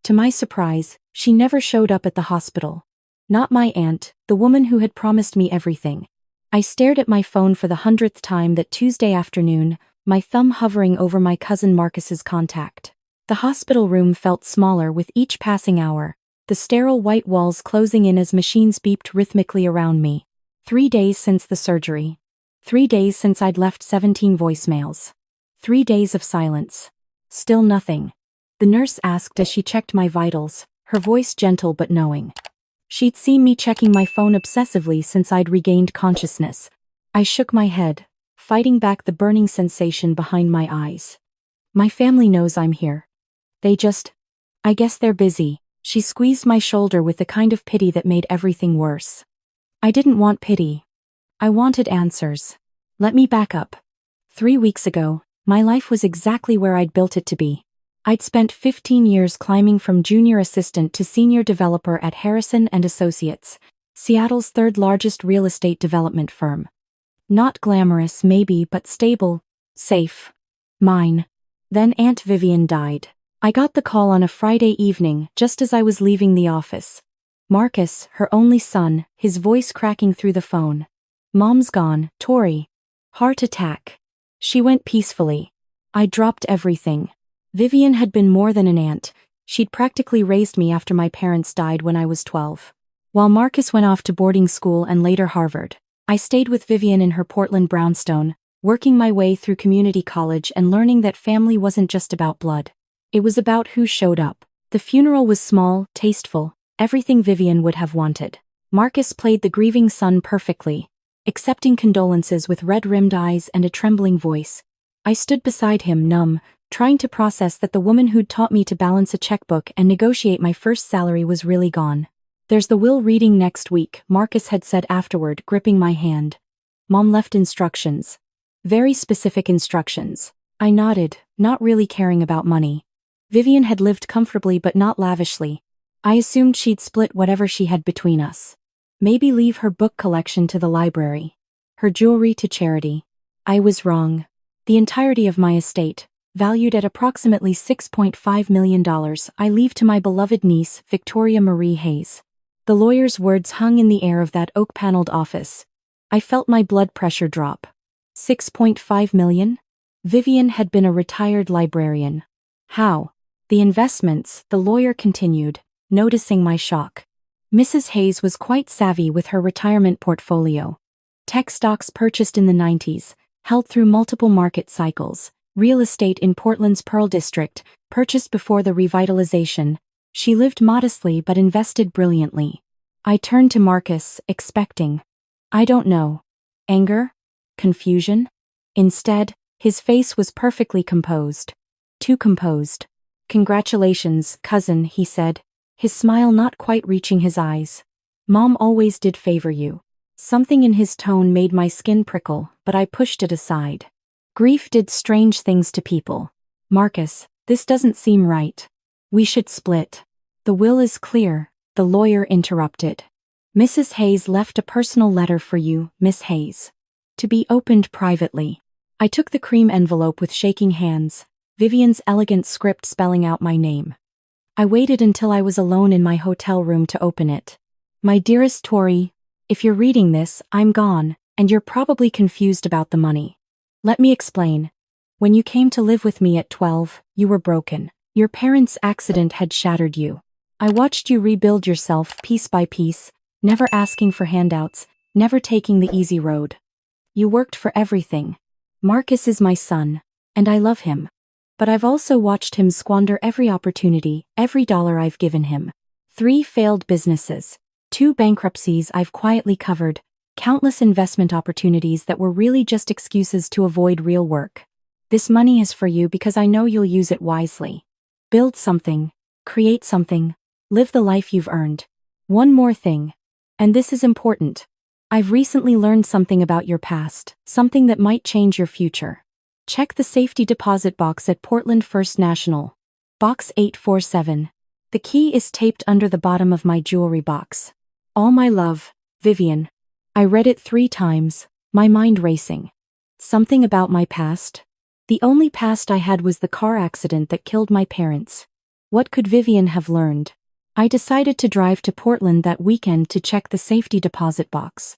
To my surprise, she never showed up at the hospital. Not my aunt, the woman who had promised me everything. I stared at my phone for the 100th time that Tuesday afternoon, my thumb hovering over my cousin Marcus's contact. The hospital room felt smaller with each passing hour, the sterile white walls closing in as machines beeped rhythmically around me. 3 days since the surgery. 3 days since I'd left 17 voicemails. 3 days of silence. Still nothing. The nurse asked as she checked my vitals, her voice gentle but knowing. She'd seen me checking my phone obsessively since I'd regained consciousness. I shook my head, fighting back the burning sensation behind my eyes. My family knows I'm here. I guess they're busy. She squeezed my shoulder with the kind of pity that made everything worse. I didn't want pity. I wanted answers. Let me back up. 3 weeks ago, my life was exactly where I'd built it to be. I'd spent 15 years climbing from junior assistant to senior developer at Harrison & Associates, Seattle's third largest real estate development firm. Not glamorous maybe, but stable, safe. Mine. Then Aunt Vivian died. I got the call on a Friday evening just as I was leaving the office. Marcus, her only son, his voice cracking through the phone. Mom's gone, Tori. Heart attack. She went peacefully. I dropped everything. Vivian had been more than an aunt. She'd practically raised me after my parents died when I was 12. While Marcus went off to boarding school and later Harvard, I stayed with Vivian in her Portland brownstone, working my way through community college and learning that family wasn't just about blood. It was about who showed up. The funeral was small, tasteful, everything Vivian would have wanted. Marcus played the grieving son perfectly, accepting condolences with red-rimmed eyes and a trembling voice. I stood beside him, numb, trying to process that the woman who'd taught me to balance a checkbook and negotiate my first salary was really gone. There's the will reading next week, Marcus had said afterward, gripping my hand. Mom left instructions. Very specific instructions. I nodded, not really caring about money. Vivian had lived comfortably but not lavishly. I assumed she'd split whatever she had between us. Maybe leave her book collection to the library. Her jewelry to charity. I was wrong. The entirety of my estate, valued at approximately $6.5 million, I leave to my beloved niece, Victoria Marie Hayes. The lawyer's words hung in the air of that oak-paneled office. I felt my blood pressure drop. 6.5 million? Vivian had been a retired librarian. How? The investments, the lawyer continued, noticing my shock. Mrs. Hayes was quite savvy with her retirement portfolio. Tech stocks purchased in the 90s, held through multiple market cycles, real estate in Portland's Pearl District, purchased before the revitalization. She lived modestly but invested brilliantly. I turned to Marcus, expecting. I don't know. Anger? Confusion? Instead, his face was perfectly composed. Too composed. Congratulations, cousin, he said, his smile not quite reaching his eyes. Mom always did favor you. Something in his tone made my skin prickle, but I pushed it aside. Grief did strange things to people. Marcus, this doesn't seem right. We should split. The will is clear, the lawyer interrupted. Mrs. Hayes left a personal letter for you, Miss Hayes. To be opened privately. I took the cream envelope with shaking hands, Vivian's elegant script spelling out my name. I waited until I was alone in my hotel room to open it. My dearest Tori, if you're reading this, I'm gone, and you're probably confused about the money. Let me explain. When you came to live with me at 12, you were broken. Your parents' accident had shattered you. I watched you rebuild yourself piece by piece, never asking for handouts, never taking the easy road. You worked for everything. Marcus is my son, and I love him. But I've also watched him squander every opportunity, every dollar I've given him. 3 failed businesses, 2 bankruptcies I've quietly covered, countless investment opportunities that were really just excuses to avoid real work. This money is for you because I know you'll use it wisely. Build something, create something, live the life you've earned. One more thing. And this is important. I've recently learned something about your past, something that might change your future. Check the safety deposit box at Portland First National. Box 847. The key is taped under the bottom of my jewelry box. All my love, Vivian. I read it 3 times, my mind racing. Something about my past? The only past I had was the car accident that killed my parents. What could Vivian have learned? I decided to drive to Portland that weekend to check the safety deposit box.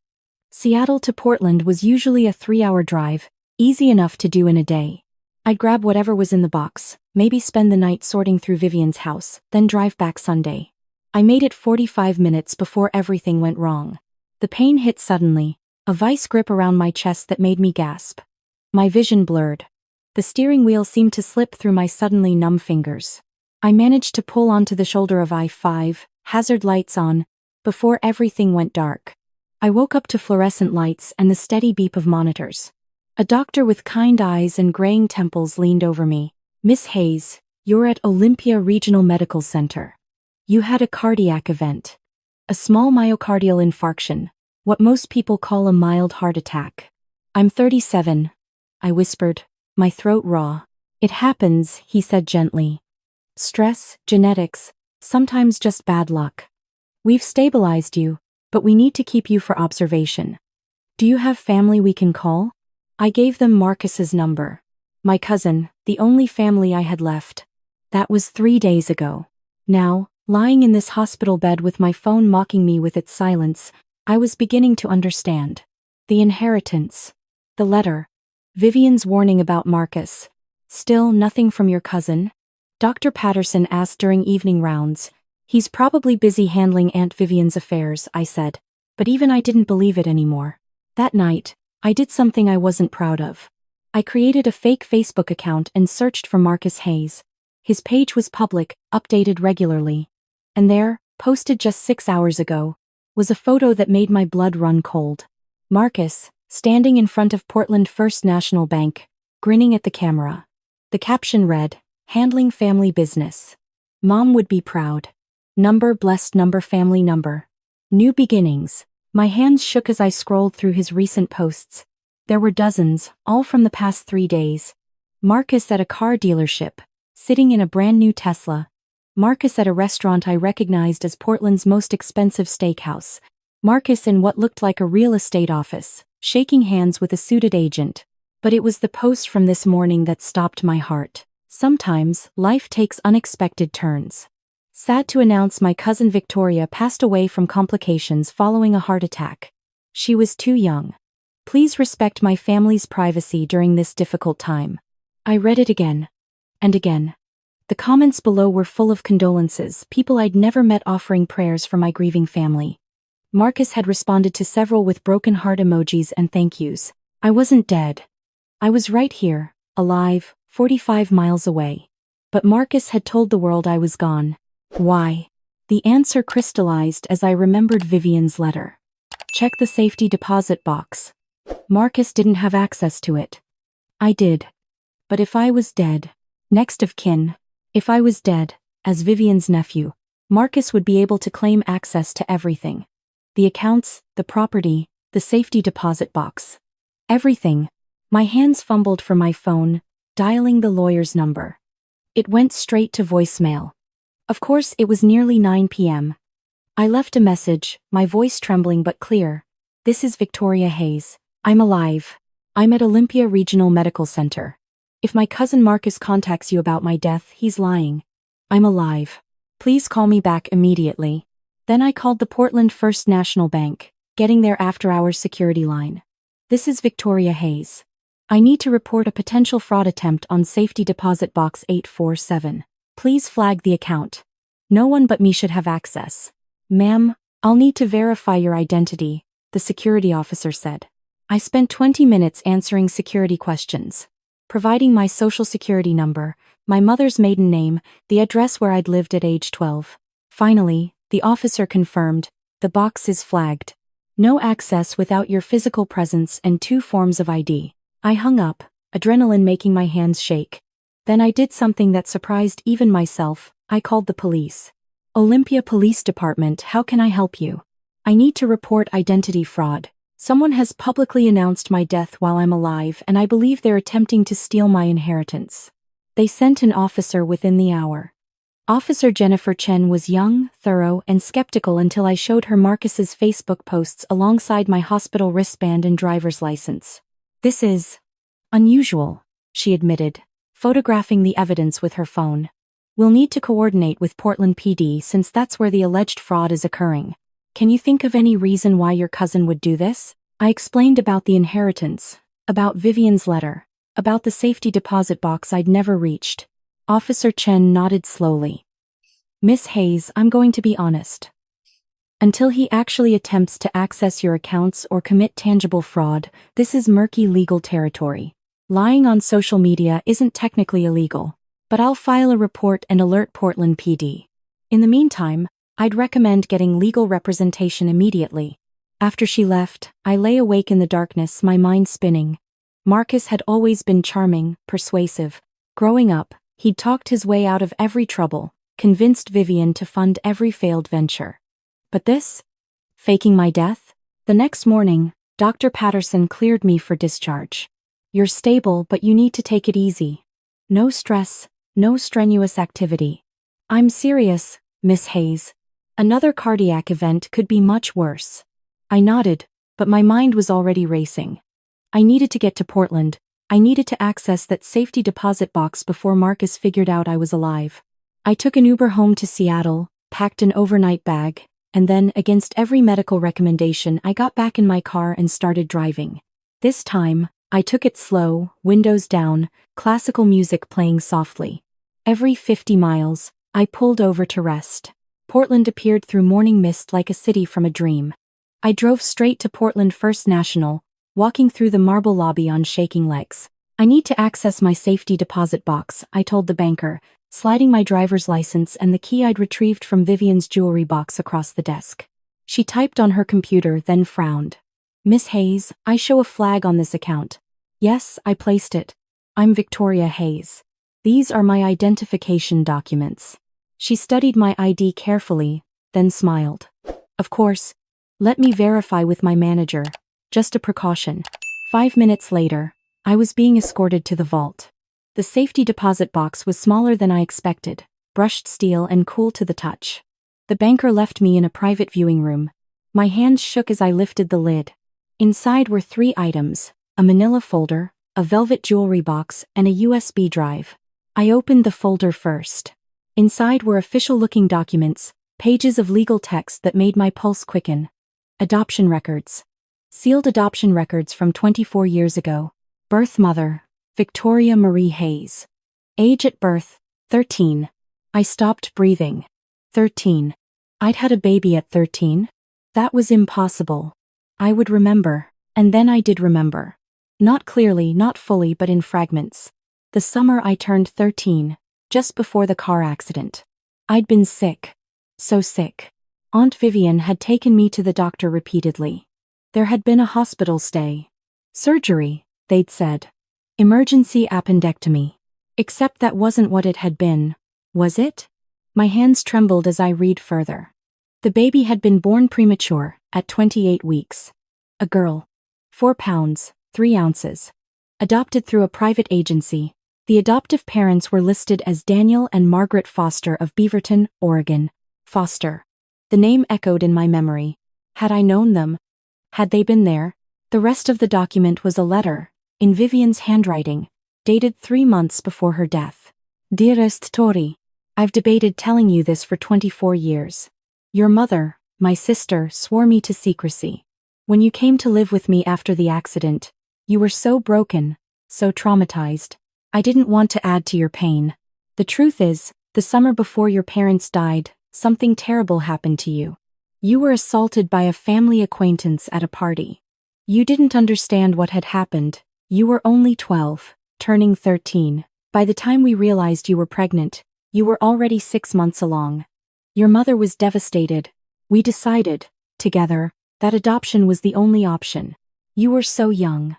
Seattle to Portland was usually a 3-hour drive, easy enough to do in a day. I'd grab whatever was in the box, maybe spend the night sorting through Vivian's house, then drive back Sunday. I made it 45 minutes before everything went wrong. The pain hit suddenly, a vice grip around my chest that made me gasp. My vision blurred. The steering wheel seemed to slip through my suddenly numb fingers. I managed to pull onto the shoulder of I-5, hazard lights on, before everything went dark. I woke up to fluorescent lights and the steady beep of monitors. A doctor with kind eyes and graying temples leaned over me. "Miss Hayes, you're at Olympia Regional Medical Center. You had a cardiac event. A small myocardial infarction, what most people call a mild heart attack." "I'm 37, I whispered, my throat raw. "It happens," he said gently. "Stress, genetics, sometimes just bad luck. We've stabilized you, but we need to keep you for observation. Do you have family we can call?" I gave them Marcus's number. My cousin, the only family I had left. That was 3 days ago. Now, lying in this hospital bed with my phone mocking me with its silence, I was beginning to understand. The inheritance. The letter. Vivian's warning about Marcus. "Still nothing from your cousin?" Dr. Patterson asked during evening rounds. "He's probably busy handling Aunt Vivian's affairs," I said. But even I didn't believe it anymore. That night, I did something I wasn't proud of. I created a fake Facebook account and searched for Marcus Hayes. His page was public, updated regularly. And there, posted just 6 hours ago, was a photo that made my blood run cold. Marcus, standing in front of Portland First National Bank, grinning at the camera. The caption read, "Handling family business. Mom would be proud. Number blessed number family number. New beginnings." My hands shook as I scrolled through his recent posts. There were dozens, all from the past 3 days. Marcus at a car dealership, sitting in a brand new Tesla. Marcus at a restaurant I recognized as Portland's most expensive steakhouse. Marcus in what looked like a real estate office, shaking hands with a suited agent. But it was the post from this morning that stopped my heart. Sometimes, life takes unexpected turns. Sad to announce my cousin Victoria passed away from complications following a heart attack. She was too young. Please respect my family's privacy during this difficult time. I read it again. And again. The comments below were full of condolences, people I'd never met offering prayers for my grieving family. Marcus had responded to several with broken heart emojis and thank yous. I wasn't dead. I was right here, alive, 45 miles away. But Marcus had told the world I was gone. Why? The answer crystallized as I remembered Vivian's letter. Check the safety deposit box. Marcus didn't have access to it. I did. But if I was dead, next of kin, if I was dead, as Vivian's nephew, Marcus would be able to claim access to everything. The accounts, the property, the safety deposit box. Everything. My hands fumbled for my phone, dialing the lawyer's number. It went straight to voicemail. Of course, it was nearly 9 p.m. I left a message, my voice trembling but clear. "This is Victoria Hayes. I'm alive. I'm at Olympia Regional Medical Center. If my cousin Marcus contacts you about my death, he's lying. I'm alive. Please call me back immediately." Then I called the Portland First National Bank, getting their after-hours security line. "This is Victoria Hayes. I need to report a potential fraud attempt on safety deposit box 847. Please flag the account. No one but me should have access." "Ma'am, I'll need to verify your identity," the security officer said. I spent 20 minutes answering security questions, providing my social security number, my mother's maiden name, the address where I'd lived at age 12. Finally, the officer confirmed, "The box is flagged. No access without your physical presence and 2 forms of ID." I hung up, adrenaline making my hands shake. Then I did something that surprised even myself. I called the police. "Olympia Police Department, how can I help you? I need to report identity fraud. Someone has publicly announced my death while I'm alive and I believe they're attempting to steal my inheritance." They sent an officer within the hour. Officer Jennifer Chen was young, thorough, and skeptical until I showed her Marcus's Facebook posts alongside my hospital wristband and driver's license. "This is unusual," she admitted, photographing the evidence with her phone. We'll need to coordinate with Portland PD since that's where the alleged fraud is occurring. Can you think of any reason why your cousin would do this? I explained about the inheritance, about Vivian's letter, about the safety deposit box I'd never reached. Officer Chen nodded slowly. Miss Hayes, I'm going to be honest. Until he actually attempts to access your accounts or commit tangible fraud, this is murky legal territory. Lying on social media isn't technically illegal, but I'll file a report and alert Portland PD. In the meantime, I'd recommend getting legal representation immediately. After she left, I lay awake in the darkness, my mind spinning. Marcus had always been charming, persuasive. Growing up, he'd talked his way out of every trouble, convinced Vivian to fund every failed venture. But this? Faking my death? The next morning, Dr. Patterson cleared me for discharge. You're stable, but you need to take it easy. No stress, no strenuous activity. I'm serious, Miss Hayes. Another cardiac event could be much worse. I nodded, but my mind was already racing. I needed to get to Portland. I needed to access that safety deposit box before Marcus figured out I was alive. I took an Uber home to Seattle, packed an overnight bag, and then, against every medical recommendation, I got back in my car and started driving. This time, I took it slow, windows down, classical music playing softly. Every 50 miles, I pulled over to rest. Portland appeared through morning mist like a city from a dream. I drove straight to Portland First National, walking through the marble lobby on shaking legs. I need to access my safety deposit box, I told the banker, sliding my driver's license and the key I'd retrieved from Vivian's jewelry box across the desk. She typed on her computer, then frowned. Miss Hayes, I show a flag on this account. Yes, I placed it. I'm Victoria Hayes. These are my identification documents. She studied my ID carefully, then smiled. Of course. Let me verify with my manager. Just a precaution. 5 minutes later, I was being escorted to the vault. The safety deposit box was smaller than I expected, brushed steel and cool to the touch. The banker left me in a private viewing room. My hands shook as I lifted the lid. Inside were 3 items, a manila folder, a velvet jewelry box, and a USB drive. I opened the folder first. Inside were official-looking documents, pages of legal text that made my pulse quicken. Adoption records. Sealed adoption records from 24 years ago. Birth mother, Victoria Marie Hayes. Age at birth, 13. I stopped breathing. 13. I'd had a baby at 13? That was impossible. I would remember, and then I did remember. Not clearly, not fully, but in fragments. The summer I turned 13, just before the car accident. I'd been sick. So sick. Aunt Vivian had taken me to the doctor repeatedly. There had been a hospital stay. Surgery, they'd said. Emergency appendectomy. Except that wasn't what it had been, was it? My hands trembled as I read further. The baby had been born premature, at 28 weeks. A girl. 4 pounds, 3 ounces. Adopted through a private agency. The adoptive parents were listed as Daniel and Margaret Foster of Beaverton, Oregon. Foster. The name echoed in my memory. Had I known them? Had they been there? The rest of the document was a letter, in Vivian's handwriting, dated 3 months before her death. Dearest Tori, I've debated telling you this for 24 years. Your mother, my sister, swore me to secrecy. When you came to live with me after the accident, you were so broken, so traumatized. I didn't want to add to your pain. The truth is, the summer before your parents died, something terrible happened to you. You were assaulted by a family acquaintance at a party. You didn't understand what had happened. You were only 12, turning 13. By the time we realized you were pregnant, you were already 6 months along. Your mother was devastated. We decided, together, that adoption was the only option. You were so young.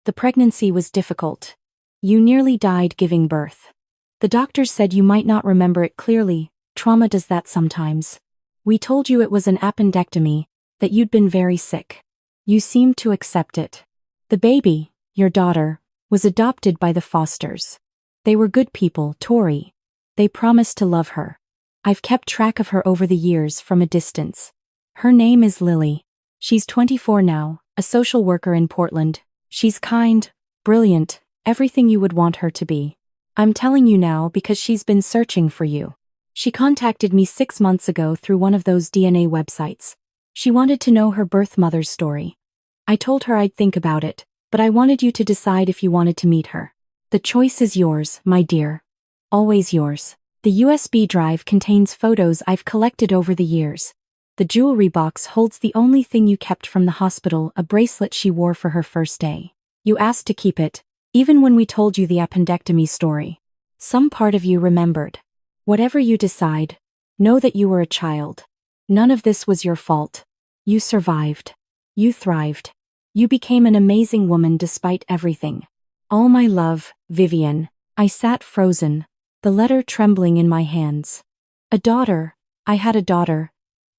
The pregnancy was difficult. You nearly died giving birth. The doctors said you might not remember it clearly. Trauma does that sometimes. We told you it was an appendectomy, that you'd been very sick. You seemed to accept it. The baby, your daughter, was adopted by the Fosters. They were good people, Tori. They promised to love her. I've kept track of her over the years from a distance. Her name is Lily. She's 24 now, a social worker in Portland. She's kind, brilliant, everything you would want her to be. I'm telling you now because she's been searching for you. She contacted me 6 months ago through one of those DNA websites. She wanted to know her birth mother's story. I told her I'd think about it, but I wanted you to decide if you wanted to meet her. The choice is yours, my dear. Always yours. The USB drive contains photos I've collected over the years. The jewelry box holds the only thing you kept from the hospital, a bracelet she wore for her first day. You asked to keep it, even when we told you the appendectomy story. Some part of you remembered. Whatever you decide, know that you were a child. None of this was your fault. You survived. You thrived. You became an amazing woman despite everything. All my love, Vivian. I sat frozen, the letter trembling in my hands. A daughter. I had a daughter.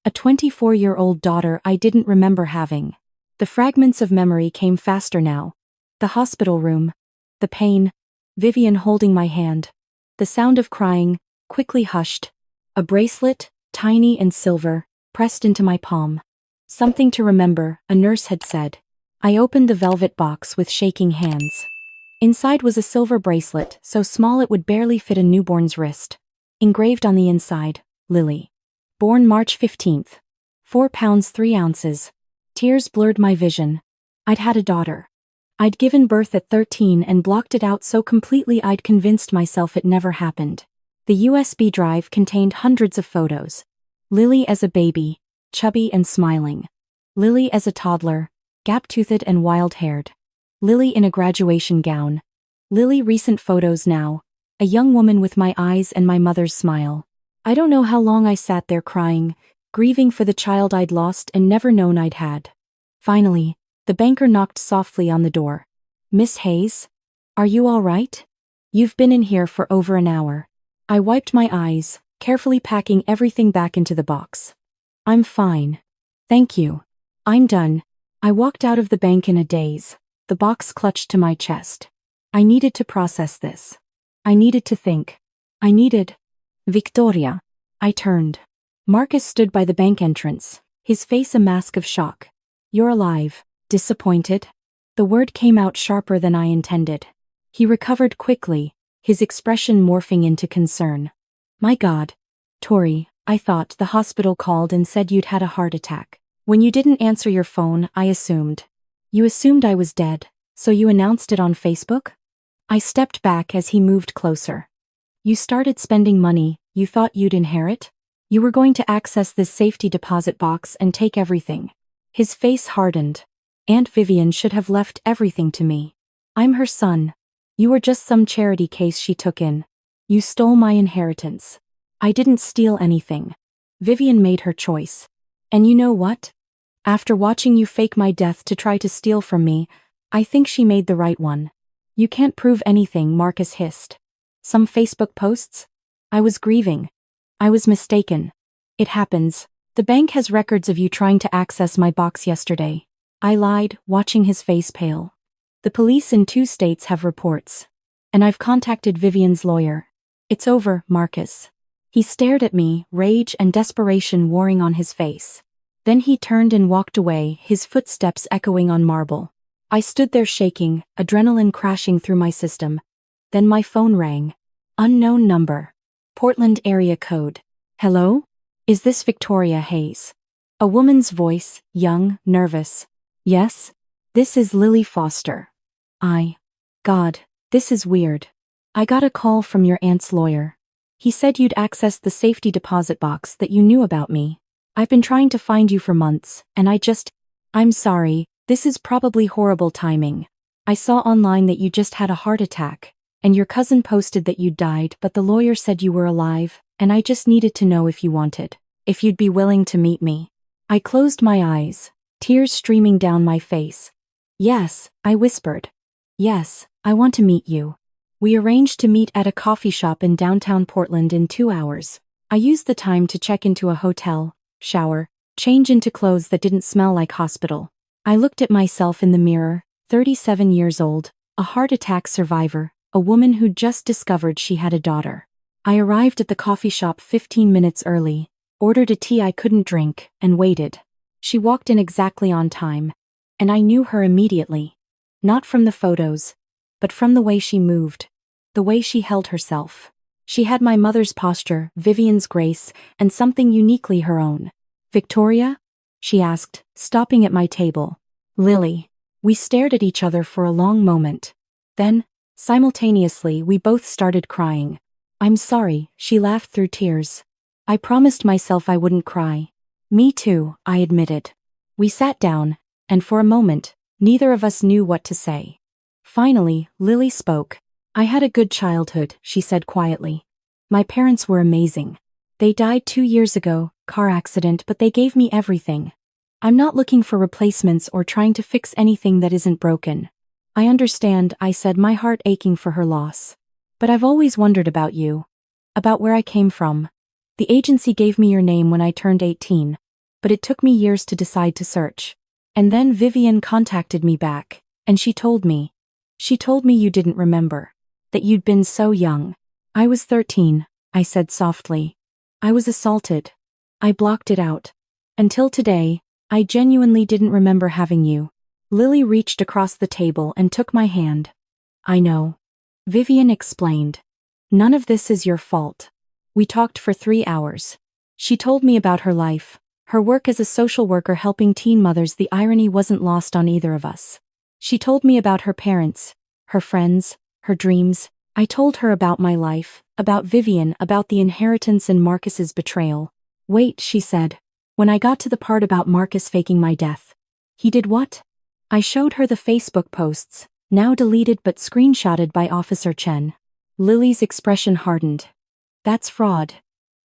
A 24-year-old daughter I didn't remember having. The fragments of memory came faster now. The hospital room. The pain. Vivian holding my hand. The sound of crying, quickly hushed. A bracelet, tiny and silver, pressed into my palm. Something to remember, a nurse had said. I opened the velvet box with shaking hands. Inside was a silver bracelet, so small it would barely fit a newborn's wrist. Engraved on the inside, Lily. Born March 15th. 4 pounds 3 ounces. Tears blurred my vision. I'd had a daughter. I'd given birth at 13 and blocked it out so completely I'd convinced myself it never happened. The USB drive contained hundreds of photos. Lily as a baby, chubby and smiling. Lily as a toddler, gap-toothed and wild-haired. Lily in a graduation gown. Lily recent photos now, a young woman with my eyes and my mother's smile. I don't know how long I sat there crying, grieving for the child I'd lost and never known I'd had. Finally, the banker knocked softly on the door. Miss Hayes? Are you all right? You've been in here for over an hour. I wiped my eyes, carefully packing everything back into the box. I'm fine. Thank you. I'm done. I walked out of the bank in a daze, the box clutched to my chest. I needed to process this. I needed to think. I needed... Victoria. I turned. Marcus stood by the bank entrance, his face a mask of shock. You're alive. Disappointed? The word came out sharper than I intended. He recovered quickly, his expression morphing into concern. My God. Tori, I thought the hospital called and said you'd had a heart attack. When you didn't answer your phone, I assumed. You assumed I was dead, so you announced it on Facebook? I stepped back as he moved closer. You started spending money you thought you'd inherit? You were going to access this safety deposit box and take everything. His face hardened. Aunt Vivian should have left everything to me. I'm her son. You were just some charity case she took in. You stole my inheritance. I didn't steal anything. Vivian made her choice. And you know what? After watching you fake my death to try to steal from me, I think she made the right one. You can't prove anything, Marcus hissed. Some Facebook posts? I was grieving. I was mistaken. It happens. The bank has records of you trying to access my box yesterday. I lied, watching his face pale. The police in 2 states have reports. And I've contacted Vivian's lawyer. It's over, Marcus. He stared at me, rage and desperation warring on his face. Then he turned and walked away, his footsteps echoing on marble. I stood there shaking, adrenaline crashing through my system. Then my phone rang. Unknown number. Portland area code. Hello? Is this Victoria Hayes? A woman's voice, young, nervous. Yes? This is Lily Foster. God, this is weird. I got a call from your aunt's lawyer. He said you'd accessed the safety deposit box that you knew about me. I've been trying to find you for months, and I'm sorry, this is probably horrible timing. I saw online that you just had a heart attack, and your cousin posted that you'd died, but the lawyer said you were alive, and I just needed to know if you'd be willing to meet me. I closed my eyes, tears streaming down my face. Yes, I whispered. Yes, I want to meet you. We arranged to meet at a coffee shop in downtown Portland in 2 hours. I used the time to check into a hotel, shower, change into clothes that didn't smell like hospital. I looked at myself in the mirror, 37 years old, a heart attack survivor, a woman who'd just discovered she had a daughter. I arrived at the coffee shop 15 minutes early, ordered a tea I couldn't drink, and waited. She walked in exactly on time, and I knew her immediately. Not from the photos, but from the way she moved. the way she held herself. She had my mother's posture, Vivian's grace, and something uniquely her own. "Victoria?" she asked, stopping at my table. "Lily." We stared at each other for a long moment. Then, simultaneously, we both started crying. "I'm sorry," she laughed through tears. "I promised myself I wouldn't cry." "Me too," I admitted. We sat down, and for a moment, neither of us knew what to say. Finally, Lily spoke. "I had a good childhood," she said quietly. "My parents were amazing. They died 2 years ago, car accident, but they gave me everything. I'm not looking for replacements or trying to fix anything that isn't broken." "I understand," I said, my heart aching for her loss. "But I've always wondered about you. About where I came from. The agency gave me your name when I turned 18, but it took me years to decide to search. And then Vivian contacted me back, and she told me you didn't remember. That you'd been so young." "I was 13, I said softly. "I was assaulted. I blocked it out. Until today, I genuinely didn't remember having you." Lily reached across the table and took my hand. "I know," Vivian explained. "None of this is your fault." We talked for 3 hours. She told me about her life, her work as a social worker helping teen mothers. The irony wasn't lost on either of us. She told me about her parents, her friends, her dreams. I told her about my life, about Vivian, about the inheritance and Marcus's betrayal. "Wait," she said. "When I got to the part about Marcus faking my death." "He did what?" I showed her the Facebook posts, now deleted but screenshotted by Officer Chen. Lily's expression hardened. "That's fraud.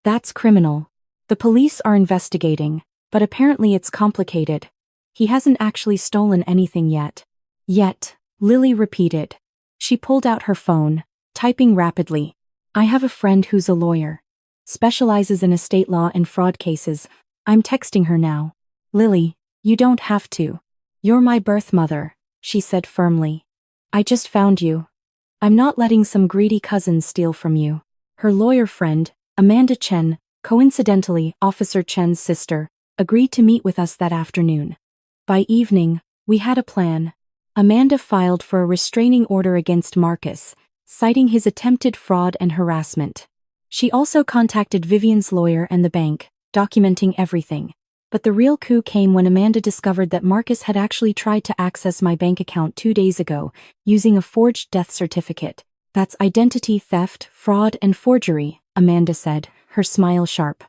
That's criminal. The police are investigating, but apparently it's complicated. He hasn't actually stolen anything yet." "Yet," Lily repeated. She pulled out her phone, typing rapidly. "I have a friend who's a lawyer. Specializes in estate law and fraud cases. I'm texting her now." "Lily, you don't have to. You're my birth mother," she said firmly. "I just found you. I'm not letting some greedy cousin steal from you." Her lawyer friend, Amanda Chen, coincidentally Officer Chen's sister, agreed to meet with us that afternoon. By evening, we had a plan. Amanda filed for a restraining order against Marcus, citing his attempted fraud and harassment. She also contacted Vivian's lawyer and the bank, documenting everything. But the real coup came when Amanda discovered that Marcus had actually tried to access my bank account 2 days ago, using a forged death certificate. "That's identity theft, fraud, and forgery," Amanda said, her smile sharp.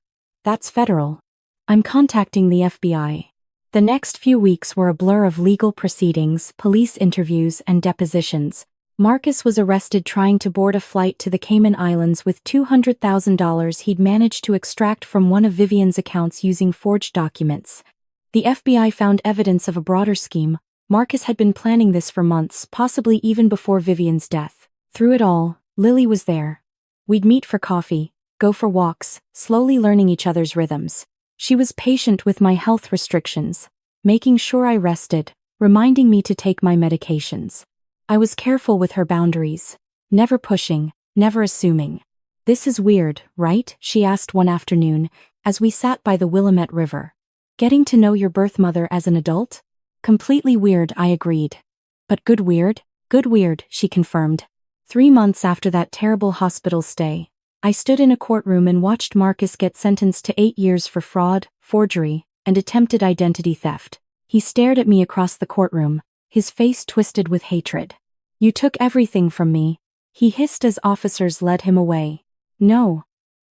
"That's federal. I'm contacting the FBI." The next few weeks were a blur of legal proceedings, police interviews, and depositions. Marcus was arrested trying to board a flight to the Cayman Islands with $200,000 he'd managed to extract from one of Vivian's accounts using forged documents. The FBI found evidence of a broader scheme. Marcus had been planning this for months, possibly even before Vivian's death. Through it all, Lily was there. We'd meet for coffee, go for walks, slowly learning each other's rhythms. She was patient with my health restrictions, making sure I rested, reminding me to take my medications. I was careful with her boundaries, never pushing, never assuming. "This is weird, right?" she asked one afternoon, as we sat by the Willamette River. "Getting to know your birth mother as an adult?" "Completely weird," I agreed. "But good weird?" "Good weird," she confirmed. 3 months after that terrible hospital stay, I stood in a courtroom and watched Marcus get sentenced to 8 years for fraud, forgery, and attempted identity theft. He stared at me across the courtroom, his face twisted with hatred. "You took everything from me," he hissed as officers led him away. "No,"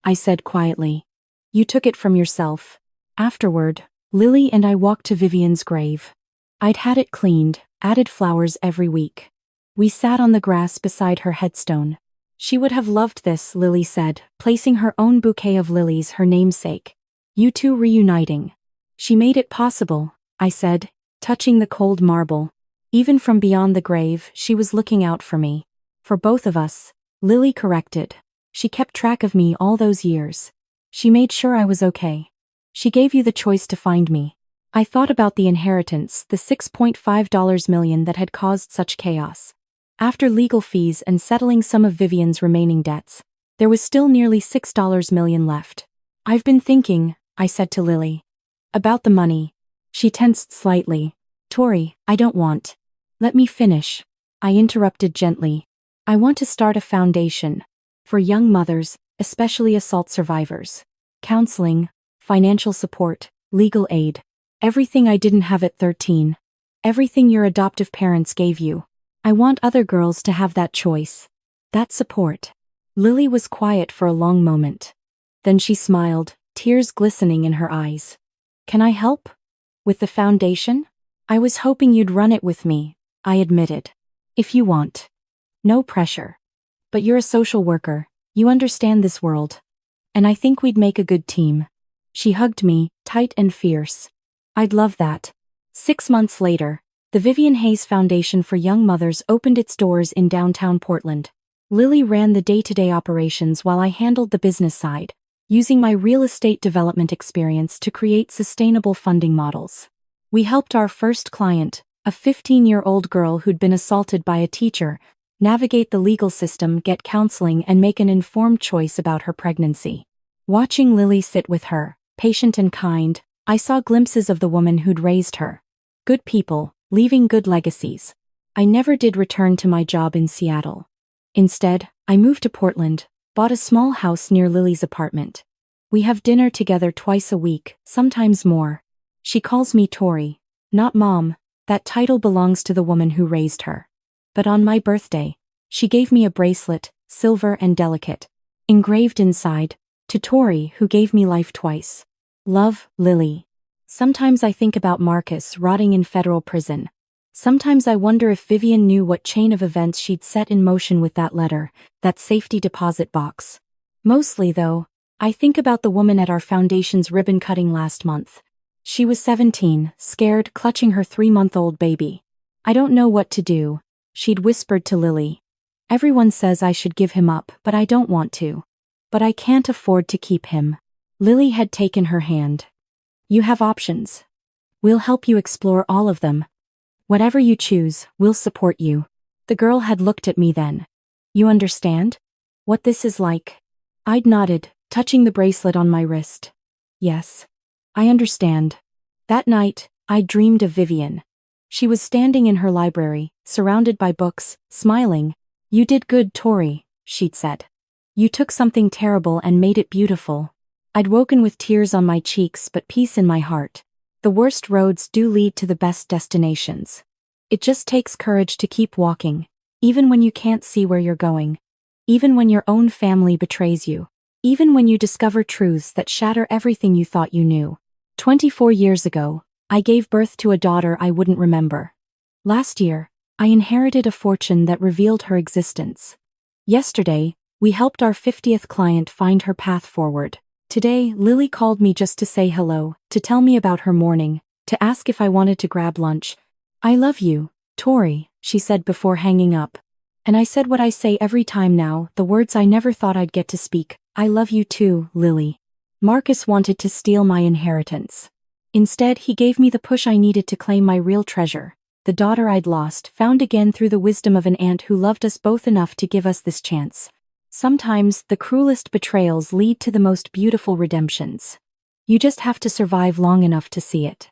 I said quietly. "You took it from yourself." Afterward, Lily and I walked to Vivian's grave. I'd had it cleaned, added flowers every week. We sat on the grass beside her headstone. "She would have loved this," Lily said, placing her own bouquet of lilies, her namesake. "You two reuniting. She made it possible," I said, touching the cold marble. Even from beyond the grave, she was looking out for me. "For both of us," Lily corrected. "She kept track of me all those years. She made sure I was okay. She gave you the choice to find me." I thought about the inheritance, the $6.5 million that had caused such chaos. After legal fees and settling some of Vivian's remaining debts, there was still nearly $6 million left. "I've been thinking," I said to Lily, "about the money." She tensed slightly. "Tori, I don't want." "Let me finish," I interrupted gently. I want to start a foundation for young mothers, especially assault survivors. Counseling, financial support, legal aid. Everything I didn't have at 13. Everything your adoptive parents gave you. I want other girls to have that choice. That support. Lily was quiet for a long moment. Then she smiled, tears glistening in her eyes. Can I help? With the foundation? I was hoping you'd run it with me, I admitted. If you want. No pressure. But you're a social worker, you understand this world. And I think we'd make a good team. She hugged me, tight and fierce. I'd love that. 6 months later, the Vivian Hayes Foundation for Young Mothers opened its doors in downtown Portland. Lily ran the day-to-day operations while I handled the business side, using my real estate development experience to create sustainable funding models. We helped our first client, a 15-year-old girl who'd been assaulted by a teacher, navigate the legal system, get counseling, and make an informed choice about her pregnancy. Watching Lily sit with her, patient and kind, I saw glimpses of the woman who'd raised her. Good people, leaving good legacies. I never did return to my job in Seattle. Instead, I moved to Portland, bought a small house near Lily's apartment. We have dinner together twice a week, sometimes more. She calls me Tori, not Mom. That title belongs to the woman who raised her. But on my birthday, she gave me a bracelet, silver and delicate, engraved inside, to Tori, who gave me life twice. Love, Lily. Sometimes I think about Marcus rotting in federal prison. Sometimes I wonder if Vivian knew what chain of events she'd set in motion with that letter, that safety deposit box. Mostly, though, I think about the woman at our foundation's ribbon cutting last month. She was 17, scared, clutching her 3-month-old baby. I don't know what to do, she'd whispered to Lily. Everyone says I should give him up, but I don't want to. But I can't afford to keep him. Lily had taken her hand. You have options. We'll help you explore all of them. Whatever you choose, we'll support you. The girl had looked at me then. You understand? What this is like? I'd nodded, touching the bracelet on my wrist. Yes. I understand. That night, I dreamed of Vivian. She was standing in her library, surrounded by books, smiling. You did good, Tori, she'd said. You took something terrible and made it beautiful. I'd woken with tears on my cheeks but peace in my heart. The worst roads do lead to the best destinations. It just takes courage to keep walking, even when you can't see where you're going. Even when your own family betrays you. Even when you discover truths that shatter everything you thought you knew. 24 years ago, I gave birth to a daughter I wouldn't remember. Last year, I inherited a fortune that revealed her existence. Yesterday, we helped our 50th client find her path forward. Today, Lily called me just to say hello, to tell me about her morning, to ask if I wanted to grab lunch. I love you, Tori, she said before hanging up. And I said what I say every time now, the words I never thought I'd get to speak. I love you too, Lily. Marcus wanted to steal my inheritance. Instead, he gave me the push I needed to claim my real treasure, the daughter I'd lost, found again through the wisdom of an aunt who loved us both enough to give us this chance. Sometimes, the cruelest betrayals lead to the most beautiful redemptions. You just have to survive long enough to see it.